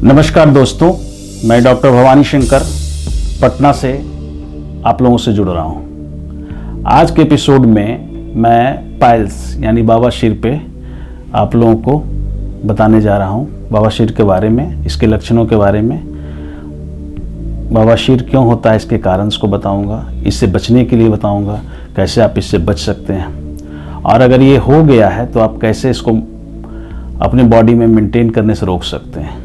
नमस्कार दोस्तों, मैं डॉक्टर भवानी शंकर पटना से आप लोगों से जुड़ रहा हूँ। आज के एपिसोड में मैं पाइल्स यानी बवासीर पे आप लोगों को बताने जा रहा हूँ। बवासीर के बारे में, इसके लक्षणों के बारे में, बवासीर क्यों होता है इसके कारण को बताऊँगा, इससे बचने के लिए बताऊँगा, कैसे आप इससे बच सकते हैं, और अगर ये हो गया है तो आप कैसे इसको अपने बॉडी में मेंटेन करने से रोक सकते हैं।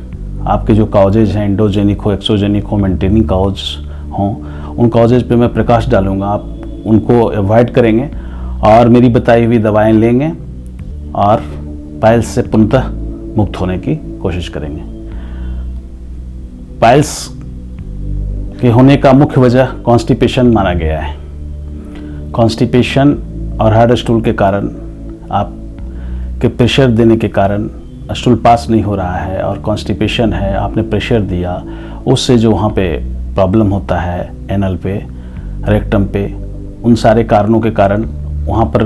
आपके जो कॉजेज हैं, एंडोजेनिक हो, एक्सोजेनिक हो, मेंटेनिंग कॉज हों, उन कॉजेज पे मैं प्रकाश डालूंगा। आप उनको अवॉइड करेंगे और मेरी बताई हुई दवाएं लेंगे और पाइल्स से पूर्णतः मुक्त होने की कोशिश करेंगे। पाइल्स के होने का मुख्य वजह कॉन्स्टिपेशन माना गया है। कॉन्स्टिपेशन और हार्ड स्टूल के कारण, आपके प्रेशर देने के कारण स्टूल पास नहीं हो रहा है और कॉन्स्टिपेशन है, आपने प्रेशर दिया, उससे जो वहाँ पे प्रॉब्लम होता है एनल पे, रेक्टम पे, उन सारे कारणों के कारण वहाँ पर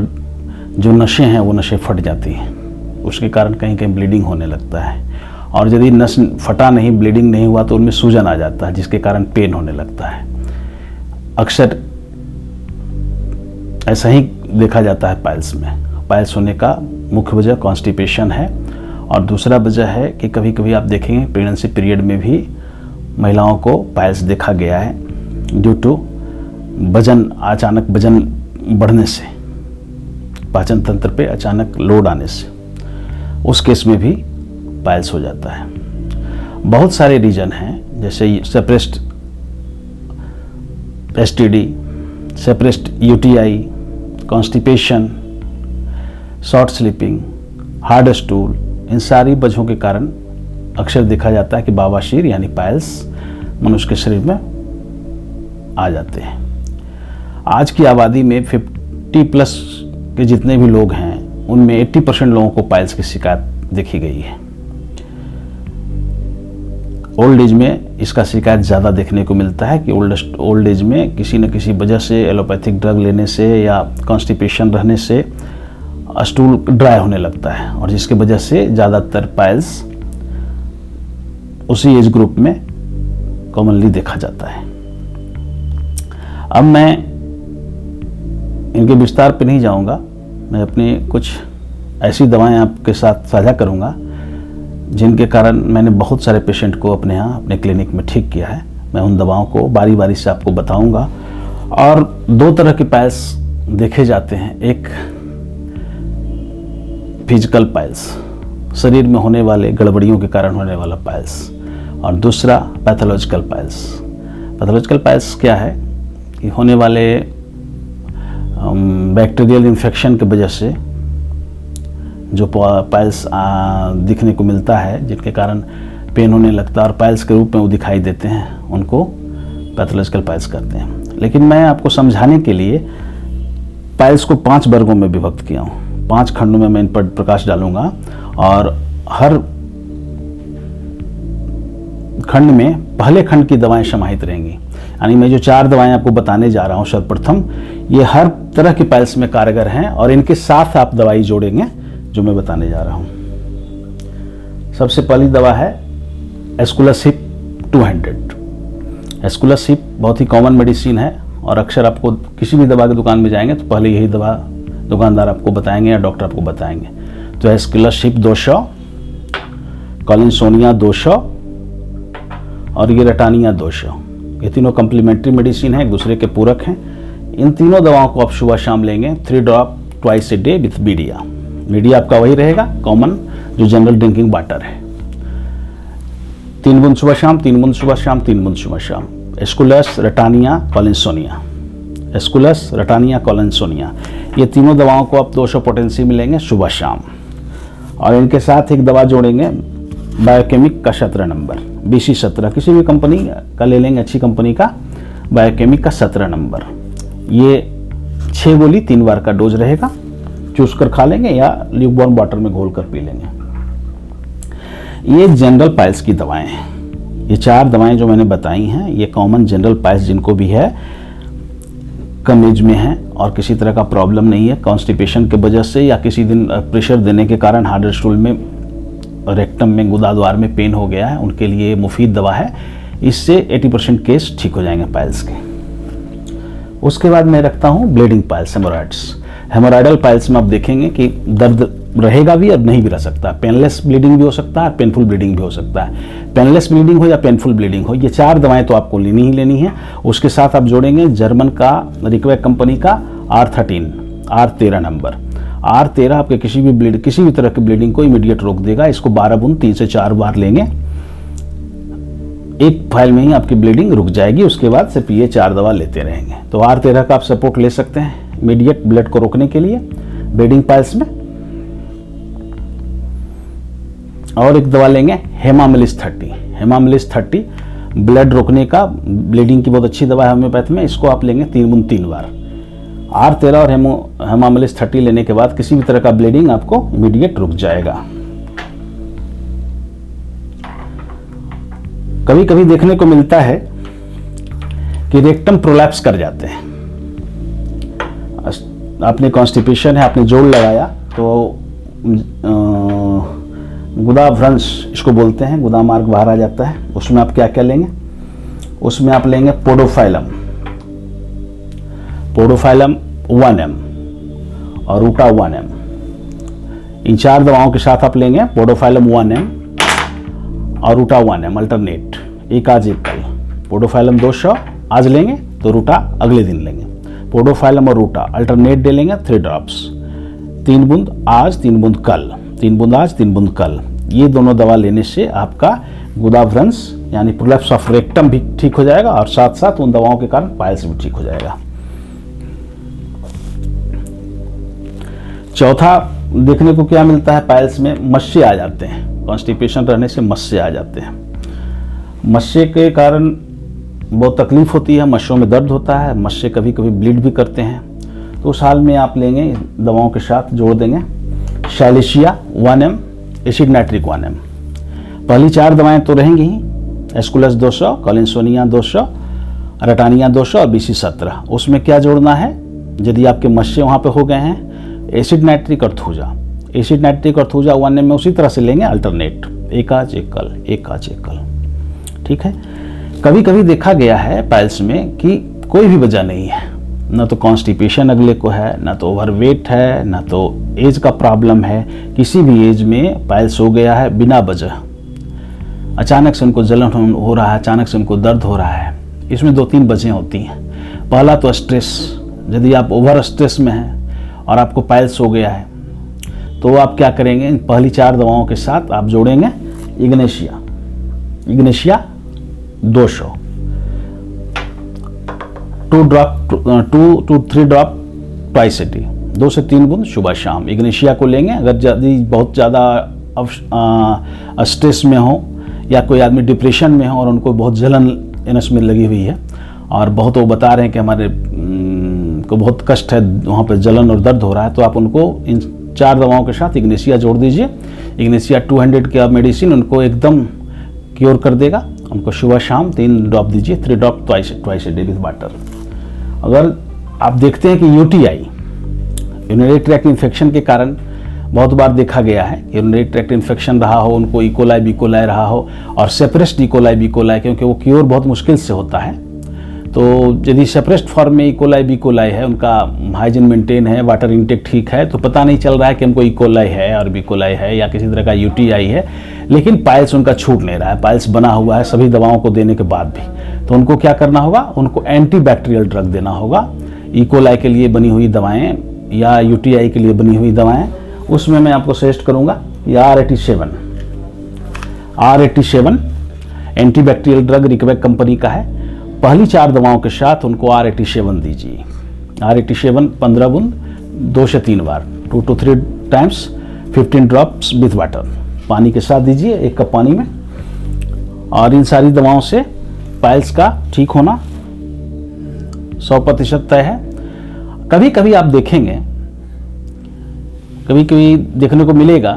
जो नसें हैं वो नसें फट जाती हैं। उसके कारण कहीं कहीं ब्लीडिंग होने लगता है, और यदि नस फटा नहीं, ब्लीडिंग नहीं हुआ तो उनमें सूजन आ जाता है, जिसके कारण पेन होने लगता है। अक्सर ऐसा ही देखा जाता है पाइल्स में। पाइल्स होने का मुख्य वजह कॉन्स्टिपेशन है, और दूसरा वजह है कि कभी कभी आप देखेंगे प्रेगनेंसी पीरियड में भी महिलाओं को पाइल्स देखा गया है ड्यू टू अचानक वजन बढ़ने से, पाचन तंत्र पे अचानक लोड आने से, उस केस में भी पाइल्स हो जाता है। बहुत सारे रीजन हैं, जैसे suppressed STD, suppressed UTI, constipation, short sleeping, hard stool, इन सारी वजहों के कारण अक्सर देखा जाता है कि बवासीर यानी पाइल्स मनुष्य के शरीर में आ जाते हैं। आज की आबादी में 50+ के जितने भी लोग हैं उनमें 80% लोगों को पाइल्स की शिकायत देखी गई है। ओल्ड एज में इसका शिकायत ज़्यादा देखने को मिलता है कि ओल्ड एज में किसी न किसी वजह से, एलोपैथिक ड्रग लेने से या कॉन्स्टिपेशन रहने से स्टूल ड्राई होने लगता है, और जिसकी वजह से ज़्यादातर पाइल्स उसी एज ग्रुप में कॉमनली देखा जाता है। अब मैं इनके विस्तार पे नहीं जाऊंगा, मैं अपनी कुछ ऐसी दवाएं आपके साथ साझा करूंगा जिनके कारण मैंने बहुत सारे पेशेंट को अपने यहाँ अपने क्लिनिक में ठीक किया है। मैं उन दवाओं को बारी बारी से आपको बताऊंगा। और दो तरह के पाइल्स देखे जाते हैं, एक फिजिकल पाइल्स, शरीर में होने वाले गड़बड़ियों के कारण होने वाला पाइल्स, और दूसरा पैथोलॉजिकल पाइल्स। पैथोलॉजिकल पाइल्स क्या है कि होने वाले बैक्टीरियल इन्फेक्शन की वजह से जो पाइल्स दिखने को मिलता है, जिनके कारण पेन होने लगता है और पाइल्स के रूप में वो दिखाई देते हैं, उनको पैथोलॉजिकल पाइल्स कहते हैं। लेकिन मैं आपको समझाने के लिए पाइल्स को 5 वर्गों में विभक्त किया हूँ। 5 खंडों में मैं इन पर प्रकाश डालूंगा, और हर खंड में पहले खंड की दवाएं समाहित रहेंगी। यानी मैं जो 4 दवाएं आपको बताने जा रहा हूं, सर्वप्रथम ये हर तरह की पाइल्स में कारगर हैं, और इनके साथ आप दवाई जोड़ेंगे जो मैं बताने जा रहा हूं। सबसे पहली दवा है एस्कुलसिप 200। एस्कुलसिप बहुत ही कॉमन मेडिसिन है, और अक्सर आपको किसी भी दवा की दुकान में जाएंगे तो पहले यही दवा दुकानदार आपको बताएंगे या डॉक्टर आपको बताएंगे। तो एस्कुलसिप 200, कॉलिनसोनिया 200 और ये रटानिया 200, ये तीनों कम्प्लीमेंट्री मेडिसिन है, एक दूसरे के पूरक हैं। इन तीनों दवाओं को आप सुबह शाम लेंगे, 3 drop twice A day with media. Media आपका वही रहेगा कॉमन जो जनरल ड्रिंकिंग वाटर है। 3 बूंद सुबह शाम, 3 बूंद सुबह शाम, 3 बूंद सुबह शाम। एस्कुलस, रटानिया, कॉलिनसोनिया, एस्कुलस, रटानिया, कॉलिनसोनिया, ये तीनों दवाओं को आप 200 पोटेंसी में लेंगे सुबह शाम, और इनके साथ एक दवा जोड़ेंगे बायोकेमिक का 17 नंबर, BC17, किसी भी कंपनी का ले लेंगे, अच्छी कंपनी का, बायोकेमिक का 17 नंबर। ये 6 गोली 3 बार का डोज रहेगा, चूस कर खा लेंगे या ल्यूकवार्म वाटर में घोल कर पी लेंगे। ये जनरल पाइल्स की दवाएं हैं। ये 4 दवाएं जो मैंने बताई हैं, ये कॉमन जनरल पाइल्स जिनको भी है, कम एज में है और किसी तरह का प्रॉब्लम नहीं है, कॉन्स्टिपेशन की वजह से या किसी दिन प्रेशर देने के कारण हार्ड स्टूल में रेक्टम में गुदाद्वार में पेन हो गया है उनके लिए मुफीद दवा है। इससे 80% केस ठीक हो जाएंगे पाइल्स के। उसके बाद मैं रखता हूँ ब्लीडिंग पाइल्स, हेमोरॉइड्स। हेमोरॉइडल पाइल्स में आप देखेंगे कि दर्द रहेगा भी और नहीं भी रह सकता। पेनलेस ब्लीडिंग भी हो सकता है, पेनफुल ब्लीडिंग भी हो सकता है। पेनलेस ब्लीडिंग हो या पेनफुल ब्लीडिंग हो, ये 4 दवाएं तो आपको लेनी ही लेनी है। उसके साथ आप जोड़ेंगे जर्मन का रिक्वेक कंपनी का R13 नंबर। R13 आपके किसी भी तरह की ब्लीडिंग को इमीडिएट रोक देगा। इसको 12 बूंद 3 से 4 बार लेंगे, एक फाइल में ही आपकी ब्लीडिंग रुक जाएगी। उसके बाद सिर्फ ये 4 दवा लेते रहेंगे। तो R13 का आप सपोर्ट ले सकते हैं इमीडिएट ब्लड को रोकने के लिए ब्लीडिंग पाइल्स में। और एक दवा लेंगे हेमामिलिस 30। हेमामिलिस 30 ब्लड रोकने का, ब्लीडिंग की बहुत अच्छी दवा है होम्योपैथ में। इसको आप लेंगे 3 बूंद 3 बार। R13 और हेमामिलिस 30 लेने के बाद किसी भी तरह का ब्लीडिंग आपको इमीडिएट रुक जाएगा। कभी कभी देखने को मिलता है कि रेक्टम प्रोलैप्स कर जाते हैं। आपने कॉन्स्टिपेशन है, आपने जोड़ लगाया तो गुदाभ्रंश इसको बोलते हैं, गुदा मार्ग बाहर आ जाता है। उसमें आप क्या क्या लेंगे? उसमें आप लेंगे पोडोफाइलम 1 m और रूटा 1 m। इन 4 दवाओं के साथ आप लेंगे पोडोफाइलम 1 m और रूटा 1 m अल्टरनेट, एक आज एक कल। पोडोफाइलम 200 आज लेंगे तो रूटा अगले दिन लेंगे। पोडोफाइलम और रूटा अल्टरनेट दे लेंगे 3 ड्रॉप्स, 3 बूंद आज 3 बूंद कल, 3 बूंद आज 3 बूंद कल। ये दोनों दवा लेने से आपका गुदाभ्रंश यानी प्रोलैप्स ऑफ रेक्टम भी ठीक हो जाएगा और साथ साथ उन दवाओं के कारण पाइल्स भी ठीक हो जाएगा। चौथा देखने को क्या मिलता है, पाइल्स में मस्से आ जाते हैं। कॉन्स्टिपेशन रहने से मस्से आ जाते हैं। मस्से के कारण बहुत तकलीफ होती है, मस्सों में दर्द होता है, मस्से कभी कभी ब्लीड भी करते हैं। तो उस हाल में आप लेंगे दवाओं के साथ जोड़ देंगे शैलिशिया 1 m, एसिड नाइट्रिक 1 m। पहली 4 दवाएं तो रहेंगी ही, एस्कुलस 200, कॉलिन्सोनिया 200, रटानिया 200 और BC 17। उसमें क्या जोड़ना है, यदि आपके मस्से वहाँ पे हो गए हैं, एसिड नाइट्रिक और थूजा। एसिड नाइट्रिक और थूजा 1 m में उसी तरह से लेंगे अल्टरनेट, एक आज एक कल, एक आज एक कल। ठीक है। कभी कभी देखा गया है पाइल्स में कि कोई भी वजह नहीं है, ना तो कॉन्स्टिपेशन अगले को है, ना तो ओवरवेट है, ना तो एज का प्रॉब्लम है। किसी भी एज में पाइल्स हो गया है बिना वजह, अचानक से उनको जलन हो रहा है, अचानक से उनको दर्द हो रहा है। इसमें 2-3 वजह होती हैं। पहला तो स्ट्रेस, यदि आप ओवर स्ट्रेस में हैं और आपको पाइल्स हो गया है तो आप क्या करेंगे, इन पहली 4 दवाओं के साथ आप जोड़ेंगे Ignatia 200, 2 to 3 drop twice a day, 2 से 3 बूंद सुबह शाम। इग्नेशिया को लेंगे। अगर यदि बहुत ज़्यादा स्ट्रेस में हो या कोई आदमी डिप्रेशन में हो और उनको बहुत जलन एनस में लगी हुई है और बहुत वो बता रहे हैं कि हमारे को बहुत कष्ट है, वहाँ पर जलन और दर्द हो रहा है, तो आप उनको इन 4 दवाओं के साथ इग्नेशिया जोड़ दीजिए। इग्नेशिया 200 का मेडिसिन उनको एकदम क्योर कर देगा। उनको सुबह शाम 3 ड्रॉप दीजिए, 3 drop twice a day with water. अगर आप देखते हैं कि यूटीआई, यूरिनरी ट्रैक्ट इन्फेक्शन के कारण बहुत बार देखा गया है, यूरिनरी ट्रैक्ट इन्फेक्शन रहा हो, उनको इकोलाई बीकोलाई रहा हो और सेपरेस्ट इकोलाई बीकोलाई, क्योंकि वो क्योर बहुत मुश्किल से होता है। तो यदि सेपरेस्ट फॉर्म में इकोलाई बीकोलाई है, उनका हाइजीन मेंटेन है, वाटर इनटेक ठीक है, तो पता नहीं चल रहा है कि हमको इकोलाई है और बीकोलाई है या किसी तरह का यूटीआई है, लेकिन पाइल्स उनका छूट नहीं रहा है, पाइल्स बना हुआ है सभी दवाओं को देने के बाद भी। तो उनको क्या करना होगा, उनको एंटीबैक्टीरियल ड्रग देना होगा। इकोलाई के लिए बनी हुई दवाएं या यूटीआई के लिए बनी हुई दवाएं, उसमें मैं आपको सजेस्ट करूंगा R87 एंटीबैक्टीरियल ड्रग रिक्वेक कंपनी का है। पहली 4 दवाओं के साथ उनको R87 दीजिए। R87 15 बूंद 2 से 3 बार, 2 to 3 times, 15 drops with water, पानी के साथ दीजिए, 1 कप पानी में। और इन सारी दवाओं से पाइल्स का ठीक होना 100% तय है। कभी कभी आप देखेंगे, कभी कभी देखने को मिलेगा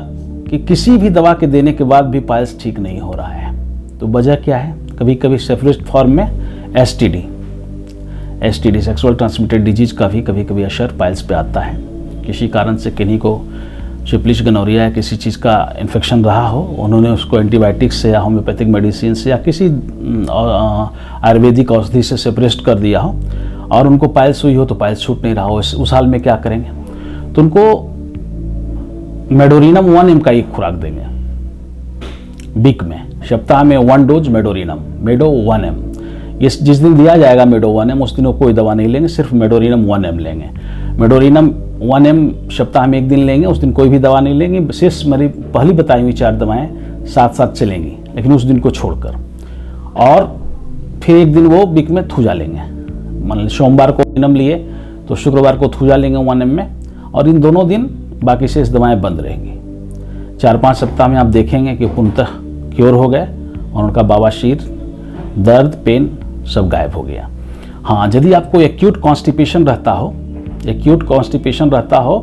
कि किसी भी दवा के देने के बाद भी पाइल्स ठीक नहीं हो रहा है। तो वजह क्या है? कभी कभी सेपरेस्ट फॉर्म में एसटीडी सेक्सुअल ट्रांसमिटेड डिजीज का भी कभी कभी असर पाइल्स पे आता है। किसी कारण से किन्हीं को सिप्लिश गनोरिया या किसी चीज़ का इन्फेक्शन रहा हो, उन्होंने उसको एंटीबायोटिक्स से या होम्योपैथिक मेडिसिन से या किसी आयुर्वेदिक औषधि से सेपरेट कर दिया हो और उनको पाइल्स हुई हो तो पाइल्स छूट नहीं रहा हो, उस हाल में क्या करेंगे? तो उनको मेडोरिनम 1 mg का एक खुराक देंगे वीक में, सप्ताह में 1 डोज मेडो 1 mg। जिस दिन दिया जाएगा मेडो 1 mg उस दिन वो कोई दवा नहीं लेंगे, सिर्फ मेडोरिनम 1 mg लेंगे। मेडोरिनम 1 mg सप्ताह में एक दिन लेंगे, उस दिन कोई भी दवा नहीं लेंगे। विशेष मेरी पहली बताई हुई 4 दवाएं साथ साथ चलेंगी, लेकिन उस दिन को छोड़कर। और फिर एक दिन वो वीक में थूजा लेंगे, मान सोमवार को नम लिए तो शुक्रवार को थूजा लेंगे 1 mg में, और इन दोनों दिन बाकी शेष दवाएं बंद रहेंगी। 4-5 सप्ताह में आप देखेंगे कि पूर्णतः क्योर हो गए और उनका बवासीर, दर्द, पेन सब गायब हो गया। हाँ, यदि आपको एक्यूट कॉन्स्टिपेशन रहता हो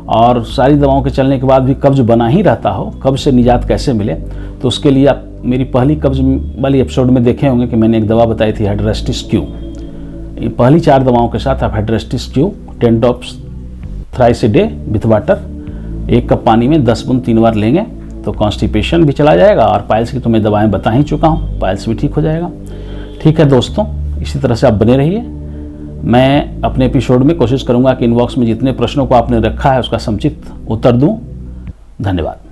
और सारी दवाओं के चलने के बाद भी कब्ज बना ही रहता हो, कब्ज से निजात कैसे मिले, तो उसके लिए आप मेरी पहली कब्ज वाली एपिसोड में देखे होंगे कि मैंने एक दवा बताई थी हेडरेस्टिस क्यू। ये पहली 4 दवाओं के साथ आप Hydrastis Q 10 drops thrice a day with water, 1 cup पानी में 10 बूंद 3 बार लेंगे तो कॉन्स्टिपेशन भी चला जाएगा और पाइल्स की तो मैं दवाएं बता ही चुका हूँ, पाइल्स भी ठीक हो जाएगा। ठीक है दोस्तों, इसी तरह से आप बने रहिए। मैं अपने एपिसोड में कोशिश करूंगा कि इनबॉक्स में जितने प्रश्नों को आपने रखा है उसका समुचित उत्तर दूं। धन्यवाद।